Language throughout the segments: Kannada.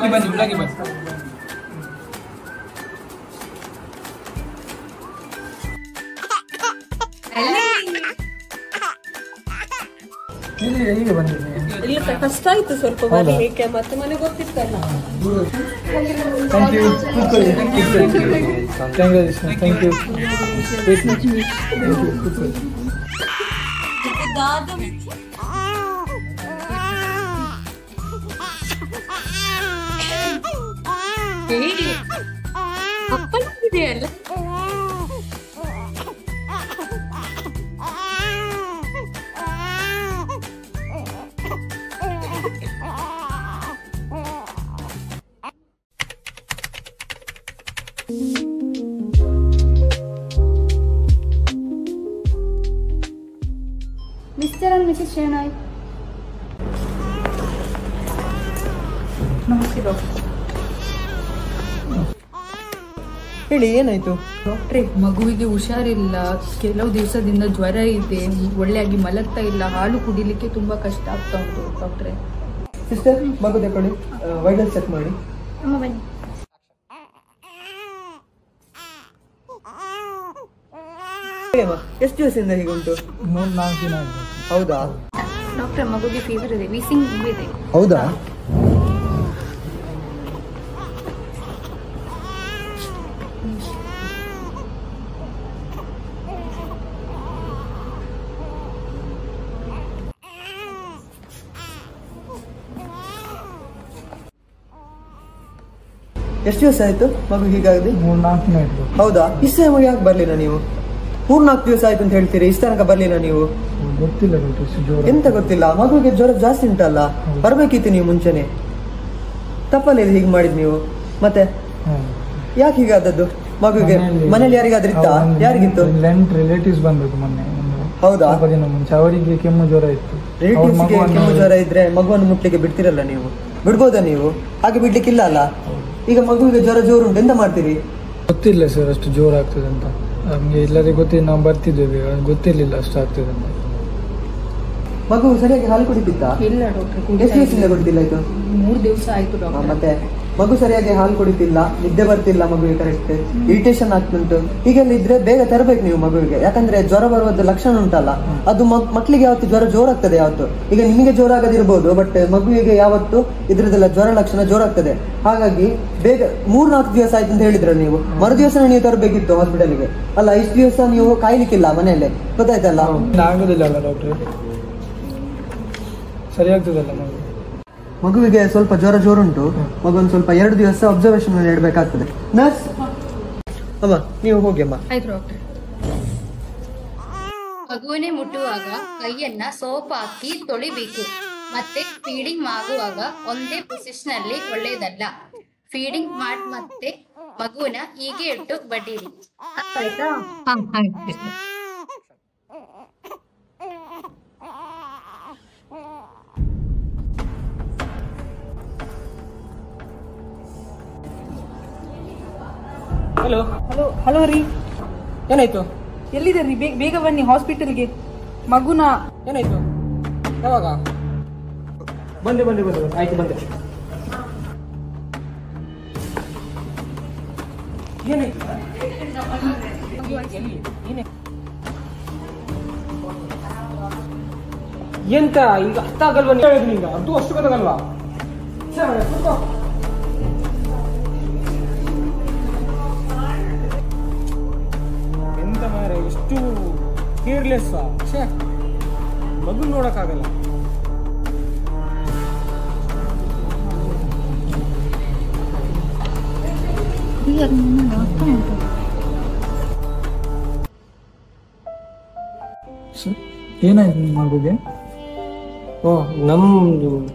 ಬನ್ನಿ ಹೀಗೆ ಬಂದಿದ್ದೀನಿ. ಇಲ್ಲ ಕಷ್ಟ ಆಯ್ತು ಸ್ವಲ್ಪ ಬರ್ಲಿಕ್ಕೆ, ಮತ್ತೆ ಮನೆ ಗೊತ್ತಿತ್ತಲ್ಲ. Thank you. ಅಪ್ಪನಿದೆಯಲ್ಲ ಮಿಸ್ಟರ್ ಅಂಡ್ ಮಿಸಸ್ ಶೇನಾಯ್. ನಮಸ್ತೆ ಡಾಕ್ಟರ್. ಹೇಳಿ, ಏನಾಯ್ತು? ಡಾಕ್ಟ್ರೇ, ಮಗುವಿಗೆ ಹುಷಾರಿಲ್ಲ, ಕೆಲವು ದಿವಸದಿಂದ ಜ್ವರ ಇದೆ, ಒಳ್ಳೆಯಾಗಿ ಮಲಗ್ತಾ ಇಲ್ಲ, ಹಾಲು ಕುಡಿಲಿಕ್ಕೆ ತುಂಬಾ ಕಷ್ಟ ಆಗ್ತಾ ಉಂಟು ಡಾಕ್ಟ್ರೇ. ಸಿಸ್ಟರ್, ಮಗು ತಗೊಳ್ಳಿ, ವೈಟಲ್ ಚೆಕ್ ಮಾಡಿ. ಅಮ್ಮ ಬನ್ನಿ. ಎಷ್ಟು ದಿವಸದಿಂದ ಹೀಗೆ ಉಂಟು? 3-4 ದಿನ. ಹೌದಾ ಡಾಕ್ಟರ್, ಮಗುಗೆ ಫೀವರ್ ಇದೆ, ವೀಸಿಂಗ್ ಇದೆ. ಹೌದಾ? ಎಷ್ಟು ದಿವಸ ಆಯ್ತು ಮಗು ಹೀಗಾಗಿದೆ? 3-4 ದಿನ ಆಯ್ತು. ಹೌದಾ? ಇಷ್ಟು ಸಮಯ ಯಾಕೆ ಬರ್ಲಿಲ್ಲ ನೀವು? 3-4 ದಿವಸ ಆಯ್ತು ಅಂತ ಹೇಳ್ತೀರಿ, ಇಷ್ಟ ತನಕ ಬರ್ಲಿಲ್ಲ ನೀವು? ಗೊತ್ತಿಲ್ಲ. ಎಂತ ಗೊತ್ತಿಲ್ಲ? ಮಗುವಿಗೆ ಜ್ವರ ಜಾಸ್ತಿ ಉಂಟಲ್ಲ, ಬರ್ಬೇಕಿತ್ತು ನೀವು ಮುಂಚೆನೆ. ತಪ್ಪಲ್ಲ ಇದು ಹೀಗೆ ಮಾಡಿದ್ ನೀವು. ಮತ್ತೆ ಯಾಕೆ ಹೀಗಾದದ್ದು ಮಗುವಿಗೆ? ಮನೇಲಿ ಯಾರಿಗಾದ್ರೂ ಇತ್ತಾ? ಯಾರಿಗಿತ್ತು? ರಿಲೇಟಿವ್ಸ್ ಬಂದದ್ದು ಮೊನ್ನೆ. ಹೌದಾ? ದಿನ ಮುಂಚೆ ಅವರಿಗೆ ಕೆಮ್ಮು ಜ್ವರ ಇತ್ತು. ರಿಲೇಟಿವ್ಸ್ಗೆ ಕೆಮ್ಮು ಜ್ವರ ಇದ್ರೆ ಮಗುವನ್ನು ಮುಟ್ಲಿಕ್ಕೆ ಬಿಡ್ತಿರಲ್ಲ ನೀವು? ಬಿಡ್ಬೋದಾ ನೀವು? ಹಾಗೆ ಬಿಡ್ಲಿಕ್ಕಿಲ್ಲ ಅಲ್ಲ. ಈಗ ಮಗುವಿಗೆ ಜ್ವರ ಜೋರು ಉಂಟು, ಎಂತ ಮಾಡ್ತೀರಿ? ಗೊತ್ತಿಲ್ಲ ಸರ್ ಅಷ್ಟು ಜೋರು ಆಗ್ತದೆ ಅಂತ. ನಮ್ಗೆ ಎಲ್ಲರಿಗೂ ಗೊತ್ತಿಲ್ಲ, ನಾವು ಬರ್ತಿದ್ದೇವೆ, ಗೊತ್ತಿರ್ಲಿಲ್ಲ ಅಷ್ಟು ಆಗ್ತದೆ ಅಂತ. ಮಗು ಸರಿಯಾಗಿ ಹಾಲು ಕುಡಿತಿತ್ತಾ? ಇಲ್ಲ ಡಾಕ್ಟರ್. ಎಷ್ಟು ದಿವಸದಿಂದ ಕುಡಿತಿಲ್ಲ ಇದು? 3 ದಿವಸ ಆಯ್ತು ಡಾಕ್ಟರ್. ಮತ್ತೆ ಮಗು ಸರಿಯಾಗಿ ಹಾಲು ಕುಡಿತಿಲ್ಲ, ನಿದ್ದೆ ಬರ್ತಿಲ್ಲ ಮಗುವಿಗೆ ಕರೆಕ್ಟ್, ಇರಿಟೇಷನ್ ಆಗ್ತುಂಟು. ಹೀಗೆಲ್ಲ ಇದ್ರೆ ಬೇಗ ತರಬೇಕು ನೀವು ಮಗುವಿಗೆ. ಯಾಕಂದ್ರೆ ಜ್ವರ ಬರುವಂತ ಲಕ್ಷಣ ಉಂಟಲ್ಲ, ಅದು ಮಕ್ಕಳಿಗೆ ಯಾವತ್ತು ಜ್ವರ ಜೋರಾಗ್ತದೆ ಯಾವತ್ತು. ಈಗ ನಿಮಗೆ ಜೋರಾಗದಿರ್ಬೋದು, ಬಟ್ ಮಗುವಿಗೆ ಯಾವತ್ತು ಇದ್ರದೆಲ್ಲ ಜ್ವರ ಲಕ್ಷಣ ಜೋರಾಗ್ತದೆ. ಹಾಗಾಗಿ ಬೇಗ 3-4 ದಿವಸ ಆಯ್ತು ಅಂತ ಹೇಳಿದ್ರ ನೀವು, ಮರು ದಿವಸ ನೀವು ತರಬೇಕಿತ್ತು ಹಾಸ್ಪಿಟಲ್ಗೆ. ಅಲ್ಲ, ಇಷ್ಟು ದಿವಸ ನೀವು ಕಾಯ್ಲಿಕ್ಕಿಲ್ಲ ಮನೆಯಲ್ಲೇ, ಗೊತ್ತಾಯ್ತಲ್ಲ? ಆಗುದಿಲ್ಲ ಅಲ್ಲ ಡಾಕ್ಟ್ರೆ, ಸರಿ ಆಗ್ತದಲ್ಲ ಮಗು. ಮಗುವಿಗೆ ಸ್ವಲ್ಪ ಜ್ವರ ಜೋರುಂಟು, ಮಗುವನ್ನು ಸ್ವಲ್ಪ 2 ದಿವಸ ಅಬ್ಸರ್ವೇಷನ್ ಅಲ್ಲಿ ಇಡಬೇಕಾಗ್ತದೆ. ನರ್ಸ್ ಅಮ್ಮ, ನೀವು ಹೋಗಿ ಅಮ್ಮ. ಆಯ್ತು ಡಾಕ್ಟರ್. ಮಗುವಿനെ ಮುಟ್ಟುವಾಗ ಕೈಯನ್ನ ಸೋಪ್ ಹಾಕಿ ತೊಳಿಬೇಕು. ಮತ್ತೆ ಫೀಡಿಂಗ್ ಆಗುವಾಗ ಒಂದೇ ಪೊಸಿಷನ್ ಅಲ್ಲಿ ಒಳ್ಳೆಯದಲ್ಲ. ಫೀಡಿಂಗ್ ಮಾಡಿ ಮತ್ತೆ ಮಗುವಿನ ಹೀಗೆ ಇಟ್ಟು ಬಡ್ಡಿರಿ. ಆಯ್ತಾ? ಹಲೋ ಹಲೋ ಹಲೋ ರೀ, ಏನಾಯ್ತು? ಎಲ್ಲಿದ್ದೀರಿ? ಬೇಗ ಬನ್ನಿ ಹಾಸ್ಪಿಟಲ್ಗೆ. ಮಗುನ ಏನಾಯ್ತು? ಯಾವಾಗ? ಬಂದೆ. ಆಯ್ತು, ಬಂದೆ. ಏನಾಯ್ತು? ಎಂತ ಈಗ ಅರ್ಥ ಆಗಲ್ವಾ? ಈಗ ಅದು ಅಷ್ಟು ಗೊತ್ತಾಗಲ್ವಾ? ಎಂತ ಮಾರೆ, ಎಷ್ಟು ಕೇರ್ಲೆಸ್. ಮಗು ನೋಡಕ್ಕಾಗಲ್ಲ. ಏನಾಯ್ತು ನಿಮ್ಮ ಮಗುಗೆ? ನಮ್ದು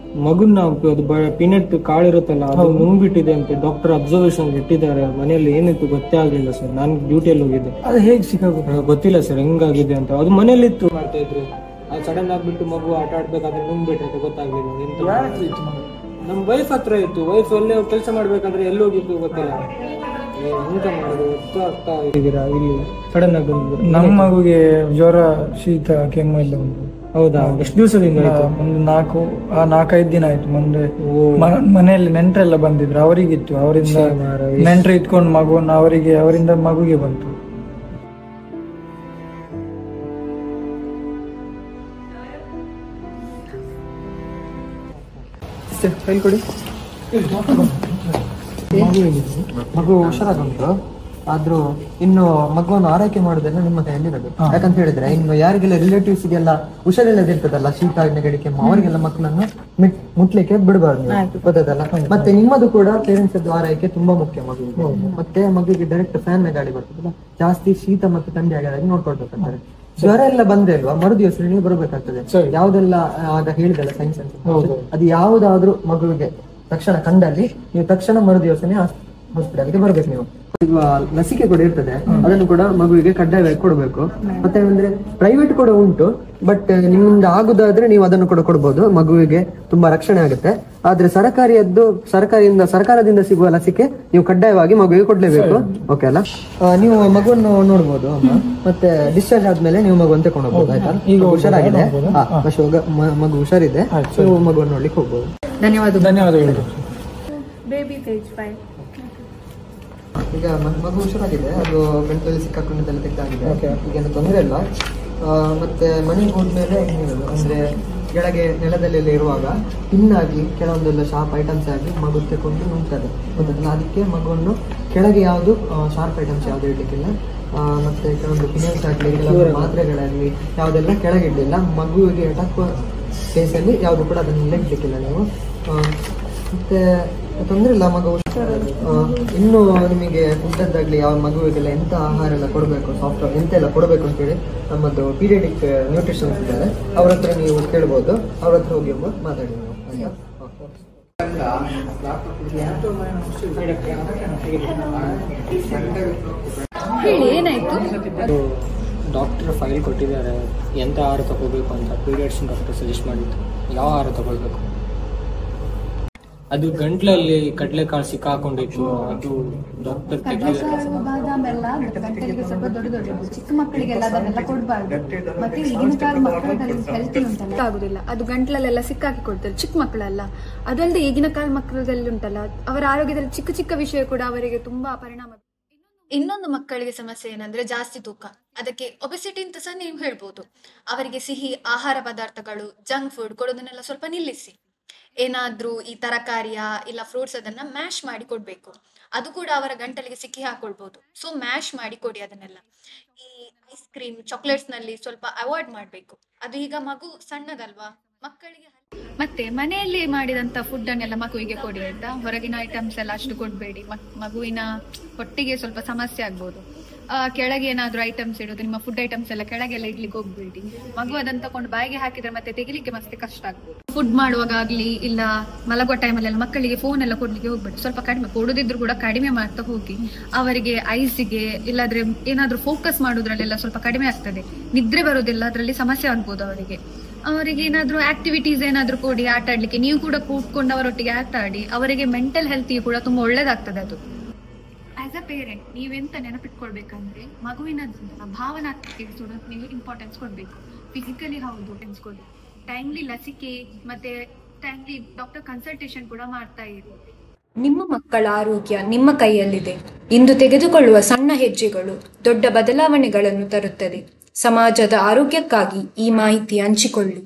ಮಗುನ ಅದು ಪೀನಟ್ ಕಾಳಿರುತ್ತಲ್ಲ, ಅದು ನುಂಗ್ಬಿಟ್ಟಿದೆ ಅಂತ ಡಾಕ್ಟರ್ ಅಬ್ಸರ್ವೇಷನ್ ಇಟ್ಟಿದ್ದಾರೆ. ಮನೆಯಲ್ಲಿ ಏನಿತ್ತು ಗೊತ್ತೇ ಆಗ್ಲಿಲ್ಲ ಸರ್. ನಾನು ಡ್ಯೂಟಿಯಲ್ಲಿ ಹೋಗಿದ್ದೆ. ಅದು ಹೇಗೆ ಸಿಕ್ಕಾಗ ಗೊತ್ತಿಲ್ಲ ಸರ್ ಹೆಂಗಾಗಿದೆ ಅಂತ. ಅದು ಮನೇಲಿ ಇತ್ತು, ಮಾಡ್ತಾ ಇದ್ರು. ಅದು ಸಡನ್ ಆಗ್ಬಿಟ್ಟು ಮಗು ಆಟ ಆಡ್ಬೇಕಾದ್ರೆ ನುಂಗ್ಬಿಟ್ಟೆ, ಗೊತ್ತಾಗ್ಲಿಲ್ಲ ಎಂತ. ನಮ್ ವೈಫ್ ಹತ್ರ ಇತ್ತು. ವೈಫ್ ಅಲ್ಲೇ ಕೆಲಸ ಮಾಡ್ಬೇಕಂದ್ರೆ ಎಲ್ಲಿ ಹೋಗಿತ್ತು ಗೊತ್ತಿಲ್ಲ. ಎಂತ ಮಾಡೋದು ಆಗ್ತಾ ಇದ್ದೀರಾ? ಇಲ್ಲಿ ಸಡನ್ ಆಗಿ ಬಂದ್ಬಿಟ್ಟು ನಮ್ಮ ಮಗುಗೆ ಜ್ವರ, ಶೀತ, ಕೆಮ್ಮು ಎಲ್ಲ ಉಂಟು. ಹೌದಾ? ಎಷ್ಟು ದಿವಸದಿಂದ? ಒಂದು 4-5 ದಿನ ಆಯ್ತು. ಮುಂದೆ ಮನೆಯಲ್ಲಿ ನೆಂಟರೆಲ್ಲ ಬಂದಿದ್ರು, ಅವರಿಗಿತ್ತು. ಅವರಿಂದ ನೆಂಟರು ಇಟ್ಕೊಂಡು ಮಗುವನ್ನು ಅವರಿಂದ ಮಗುಗೆ ಬಂತು. ಕೊಡಿ. ಮಗು ಹುಷಾರಾಗುಂಟು, ಆದ್ರೂ ಇನ್ನು ಮಗುವನ್ನು ಆರೈಕೆ ಮಾಡೋದೆಲ್ಲ ನಿಮ್ಮ ಕೈಯಲ್ಲಿರೋದು. ಯಾಕಂತ ಹೇಳಿದ್ರೆ ಇನ್ನು ಯಾರಿಗೆಲ್ಲ ರಿಲೇಟಿವ್ಸ್ಗೆಲ್ಲ ಹುಷಾರಿಲ್ಲದಿರ್ತದಲ್ಲ, ಶೀತ ನೆಗಡಿ ಕೆಮ್ಮು, ಅವರಿಗೆಲ್ಲ ಮಕ್ಕಳನ್ನು ಮುಟ್ಲಿಕ್ಕೆ ಬಿಡಬಾರ್ದು, ಗೊತ್ತದಲ್ಲ. ಮತ್ತೆ ನಿಮ್ಮದು ಕೂಡ ಪೇರೆಂಟ್ಸ್ ಆರೈಕೆ ತುಂಬಾ ಮುಖ್ಯ ಮಗುವಿಗೆ. ಮತ್ತೆ ಮಗುವಿಗೆ ಡೈರೆಕ್ಟ್ ಫ್ಯಾನ್ ಗಾಳಿ ಬರ್ತದಲ್ಲ, ಜಾಸ್ತಿ ಶೀತ ಮತ್ತು ಥಂಡಿ ಆಗಿ ನೋಡ್ಕೊಳ್ಬೇಕಾಗ್ತದೆ. ಜ್ವರ ಎಲ್ಲ ಬಂದ್ರೆ ಅಲ್ವಾ ಮರು ದಿವಸ ನೀವು ಬರಬೇಕಾಗ್ತದೆ. ಯಾವ್ದೆಲ್ಲ ಆಗ ಹೇಳಿದಲ್ಲ ಸೈನ್ಸ್ ಅಂತ, ಅದು ಯಾವ್ದಾದ್ರು ಮಗುವಿಗೆ ತಕ್ಷಣ ಕಂಡಲ್ಲಿ ನೀವು ತಕ್ಷಣ ಮರು ದಿವಸನೇ ಹಾಸ್ಪಿಟಲ್ಗೆ ಬರ್ಬೇಕು. ನೀವು ಈಗ ಲಸಿಕೆ ಕೂಡ ಇರ್ತದೆ, ಅದನ್ನು ಕೂಡ ಮಗುವಿಗೆ ಕಡ್ಡಾಯವಾಗಿ ಕೊಡಬೇಕು. ಮತ್ತೆ ಅಂದ್ರೆ ಪ್ರೈವೇಟ್ ಕೂಡ ಉಂಟು, ಬಟ್ ನಿಮ್ಮಿಂದ ಆಗುದಾದ್ರೆ ನೀವು ಅದನ್ನು ಕೂಡ ಕೊಡ್ಬೋದು, ಮಗುವಿಗೆ ತುಂಬಾ ರಕ್ಷಣೆ ಆಗುತ್ತೆ. ಆದ್ರೆ ಸರ್ಕಾರದಿಂದ ಸಿಗುವ ಲಸಿಕೆ ನೀವು ಕಡ್ಡಾಯವಾಗಿ ಮಗುವಿಗೆ ಕೊಡ್ಲೇಬೇಕು. ಓಕೆ ಅಲ್ಲ? ನೀವು ಮಗುವನ್ನು ನೋಡ್ಬೋದು ಅಮ್ಮ. ಮತ್ತೆ ಡಿಸ್ಚಾರ್ಜ್ ಆದ್ಮೇಲೆ ನೀವು ಮಗುವನ್ನು ತಗೊಂಡು ಹೋಗ್ಬೋದು. ಆಯ್ತಾ? ಈಗ ಹುಷಾರಾಗಿದೆ, ಮಗು ಹುಷಾರಿದೆ, ನೀವು ಮಗುವನ್ನು ನೋಡ್ಲಿಕ್ಕೆ ಹೋಗ್ಬೋದು. ಧನ್ಯವಾದಗಳು. Baby page 5. ಈಗ ಮಗು ಹುಷಾರಾಗಿದೆ, ಅದು ಗಂಟಲಲ್ಲಿ ಸಿಕ್ಕಾಕೊಂಡಿದ್ದೆಲ್ಲ ತೆಗೆದಾಗಿದೆ, ಈಗೇನು ತೊಂದರೆ ಇಲ್ಲ. ಮತ್ತೆ ಮನೆಗೆ ಹೋದ್ಮೇಲೆ ಅಂದ್ರೆ ಕೆಳಗೆ ನೆಲದಲ್ಲೆಲ್ಲ ಇರುವಾಗ ಇನ್ನಾಗಿ ಕೆಲವೊಂದೆಲ್ಲ ಶಾರ್ಪ್ ಐಟಮ್ಸ್ ಆಗಿ ಮಗು ತೆಕೊಂಡು ನುಂಗ್ತದೆ, ಗೊತ್ತಲ್ಲ. ಅದಕ್ಕೆ ಮಗುವನ್ನು ಕೆಳಗೆ ಯಾವುದು ಶಾರ್ಪ್ ಐಟಮ್ಸ್ ಯಾವ್ದು ಇಡ್ಲಿಕ್ಕಿಲ್ಲ. ಮತ್ತೆ ಕೆಲವೊಂದು ಫಿನಾನ್ಸ್ ಆಗಲಿ, ಕೆಲವೊಂದು ಮಾತ್ರೆಗಳಾಗಲಿ ಯಾವುದೆಲ್ಲ ಕೆಳಗೆ ಇಡಲಿಲ್ಲ. ಮಗುವಿಗೆ ಎಟಕುವ ಕೇಸಲ್ಲಿ ಯಾವುದು ಕೂಡ ಅದನ್ನೆಲ್ಲ ಇಡ್ಲಿಕ್ಕಿಲ್ಲ ನೀವು. ಮತ್ತೆ ತೊಂದರೆ ಇಲ್ಲ, ಮಗು ಇನ್ನು ನಿಮಗೆ ಫುಡ್ಡದ್ದಾಗ್ಲಿ ಯಾವ ಮಗುವಿಗೆಲ್ಲ ಎಂತ ಆಹಾರ ಎಲ್ಲ ಕೊಡಬೇಕು, ಸಾಫ್ಟ್ವೇರ್ ಎಂತೆಲ್ಲ ಕೊಡಬೇಕು ಅಂತೇಳಿ ನಮ್ಮದು ಪೀರಿಯಡಿಕ್ ನ್ಯೂಟ್ರಿಷನ್ಸ್ ಇದ್ದಾರೆ, ಅವ್ರ ಹತ್ರ ನೀವು ಕೇಳ್ಬೋದು. ಅವ್ರ ಹತ್ರ ಹೋಗಿ ಮಾತಾಡಿ ನೀವು. ಹೇಳಿ, ಏನಾಯ್ತು? ಡಾಕ್ಟರ್ ಫೈಲ್ ಕೊಟ್ಟಿದ್ದಾರೆ, ಎಂಥ ಆಹಾರ ತಗೋಬೇಕು ಅಂತ. ಪೀರಿಯಡ್ಸ್ ಡಾಕ್ಟರ್ ಸಜೆಸ್ಟ್ ಮಾಡಿದ್ದು ಯಾವ ಆಹಾರ ತಗೊಳ್ಬೇಕು. ಅದು ಗಂಟ್ಲಲ್ಲಿ ಕಡಲೆಕಾಳು ಸಿಕ್ಕಾಕೊಂಡಿತ್ತು, ಅದು ಡಾಕ್ಟರ್ ಬಾದಾಮ್ ಎಲ್ಲ ಗಂಟಲಿಗೆ ಸ್ವಲ್ಪ ದೊಡ್ಡ ಚಿಕ್ಕ ಮಕ್ಕಳಿಗೆಲ್ಲ ಅದನ್ನೆಲ್ಲ ಕೊಡಬಾರ್ದು. ಮತ್ತೆ ಈಗಿನ ಕಾಲ ಮಕ್ಕಳಲ್ಲಿ ಹೆಲ್ತ್ ಉಂಟಲ್ಲ ಆಗುದಿಲ್ಲ, ಅದು ಗಂಟ್ಲಲ್ಲೆಲ್ಲ ಸಿಕ್ಕಾಕಿಕೊಳ್ತಾರೆ ಚಿಕ್ಕ ಮಕ್ಕಳೆಲ್ಲ. ಅದಲ್ಲದೆ ಈಗಿನ ಕಾಲ ಮಕ್ಕಳಲ್ಲಿ ಉಂಟಲ್ಲ, ಅವರ ಆರೋಗ್ಯದಲ್ಲಿ ಚಿಕ್ಕ ಚಿಕ್ಕ ವಿಷಯ ಕೂಡ ಅವರಿಗೆ ತುಂಬಾ ಪರಿಣಾಮ. ಇನ್ನೊಂದು ಮಕ್ಕಳಿಗೆ ಸಮಸ್ಯೆ ಏನಂದ್ರೆ ಜಾಸ್ತಿ ತೂಕ, ಅದಕ್ಕೆ ಒಬೆಸಿಟಿ ಅಂತ ಸಹ ನೀವು ಹೇಳ್ಬೋದು. ಅವರಿಗೆ ಸಿಹಿ ಆಹಾರ ಪದಾರ್ಥಗಳು, ಜಂಕ್ ಫುಡ್ ಕೊಡೋದನ್ನೆಲ್ಲ ಸ್ವಲ್ಪ ನಿಲ್ಲಿಸಿ. ಏನಾದ್ರೂ ಈ ತರಕಾರಿಯ ಇಲ್ಲ ಫ್ರೂಟ್ಸ್ ಅದನ್ನ ಮ್ಯಾಶ್ ಮಾಡಿ ಕೊಡ್ಬೇಕು, ಅದು ಕೂಡ ಅವರ ಗಂಟಲಿಗೆ ಸಿಕ್ಕಿ ಹಾಕೊಳ್ಬಹುದು. ಸೊ ಮ್ಯಾಶ್ ಮಾಡಿ ಕೊಡಿ ಅದನ್ನೆಲ್ಲ. ಈ ಐಸ್ ಕ್ರೀಮ್, ಚಾಕ್ಲೇಟ್ಸ್ ನಲ್ಲಿ ಸ್ವಲ್ಪ ಅವಾಯ್ಡ್ ಮಾಡ್ಬೇಕು. ಅದು ಈಗ ಮಗು ಸಣ್ಣದಲ್ವಾ, ಮಕ್ಕಳಿಗೆ. ಮತ್ತೆ ಮನೆಯಲ್ಲಿ ಮಾಡಿದಂತ ಫುಡ್ ಅನ್ನೆಲ್ಲ ಮಗುವಿಗೆ ಕೊಡಿ ಆಯ್ತಾ. ಹೊರಗಿನ ಐಟಮ್ಸ್ ಎಲ್ಲ ಅಷ್ಟು ಕೊಡ್ಬೇಡಿ, ಮಗುವಿನ ಹೊಟ್ಟಿಗೆ ಸ್ವಲ್ಪ ಸಮಸ್ಯೆ ಆಗ್ಬೋದು. ಕೆಳಗೆ ಏನಾದ್ರು ಐಟಮ್ಸ್ ಇಡೋದು, ನಿಮ್ಮ ಫುಡ್ ಐಟಮ್ಸ್ ಎಲ್ಲ ಕೆಳಗೆಲ್ಲ ಇಡ್ಲಿಕ್ಕೆ ಹೋಗ್ಬೇಡಿ. ಮಗು ಅದನ್ನ ತಕೊಂಡು ಬಾಯಿಗೆ ಹಾಕಿದ್ರೆ ಮತ್ತೆ ತೆಗಿಲಿಕ್ಕೆ ಮತ್ತೆ ಕಷ್ಟ ಆಗ್ಬೋದು. ಫುಡ್ ಮಾಡುವಾಗ ಆಗ್ಲಿ ಇಲ್ಲ ಮಲಗುವ ಟೈಮಲ್ಲೆಲ್ಲ ಮಕ್ಕಳಿಗೆ ಫೋನ್ ಎಲ್ಲ ಕೊಡ್ಲಿಕ್ಕೆ ಹೋಗ್ಬೇಡಿ. ಸ್ವಲ್ಪ ಕಡಿಮೆ ಕೊಡೋದಿದ್ರು ಕೂಡ ಕಡಿಮೆ ಮಾಡ್ತಾ ಹೋಗಿ. ಅವರಿಗೆ ಐಸಿಗೆ ಇಲ್ಲಾದ್ರೆ ಏನಾದ್ರೂ ಫೋಕಸ್ ಮಾಡೋದ್ರಲ್ಲೆಲ್ಲ ಸ್ವಲ್ಪ ಕಡಿಮೆ ಆಗ್ತದೆ, ನಿದ್ರೆ ಬರೋದಿಲ್ಲ, ಅದರಲ್ಲಿ ಸಮಸ್ಯೆ ಆಗ್ಬೋದು ಅವರಿಗೆ. ಅವರಿಗೆ ಏನಾದ್ರೂ ಆಕ್ಟಿವಿಟೀಸ್ ಏನಾದ್ರೂ ಕೊಡಿ ಆಟ ಆಡ್ಲಿಕ್ಕೆ. ನೀವು ಕೂಡ ಕೂತ್ಕೊಂಡು ಅವರೊಟ್ಟಿಗೆ ಆಟ ಆಡಿ, ಅವರಿಗೆ ಮೆಂಟಲ್ ಹೆಲ್ತ್ಗೆ ಕೂಡ ತುಂಬಾ ಒಳ್ಳೇದಾಗ್ತದೆ ಅದು. ಆಸ್ ಅ ಪೇರೆಂಟ್ ನೀವೆಂತ ನೆನಪಿಟ್ಕೊಳ್ಬೇಕಂದ್ರೆ, ಮಗುವಿನ ಭಾವನಾತ್ಮಕ ನೀವು ಇಂಪಾರ್ಟೆನ್ಸ್ ಕೊಡ್ಬೇಕು. ಫಿಸಿಕಲಿ ಹೌದು ಕೊಡ್ಬೇಕು, ಟೈಮ್ಲಿ ಲಸಿಕೆ ಮತ್ತೆ ಟೈಮ್ಲಿ ಡಾಕ್ಟರ್ ಕನ್ಸಲ್ಟೇಷನ್ ಕೂಡ ಮಾಡ್ತಾ ಇರಿ. ನಿಮ್ಮ ಮಕ್ಕಳ ಆರೋಗ್ಯ ನಿಮ್ಮ ಕೈಯಲ್ಲಿದೆ. ಇಂದು ತೆಗೆದುಕೊಳ್ಳುವ ಸಣ್ಣ ಹೆಜ್ಜೆಗಳು ದೊಡ್ಡ ಬದಲಾವಣೆಗಳನ್ನು ತರುತ್ತದೆ. ಸಮಾಜದ ಆರೋಗ್ಯಕ್ಕಾಗಿ ಈ ಮಾಹಿತಿ ಹಂಚಿಕೊಳ್ಳಿ.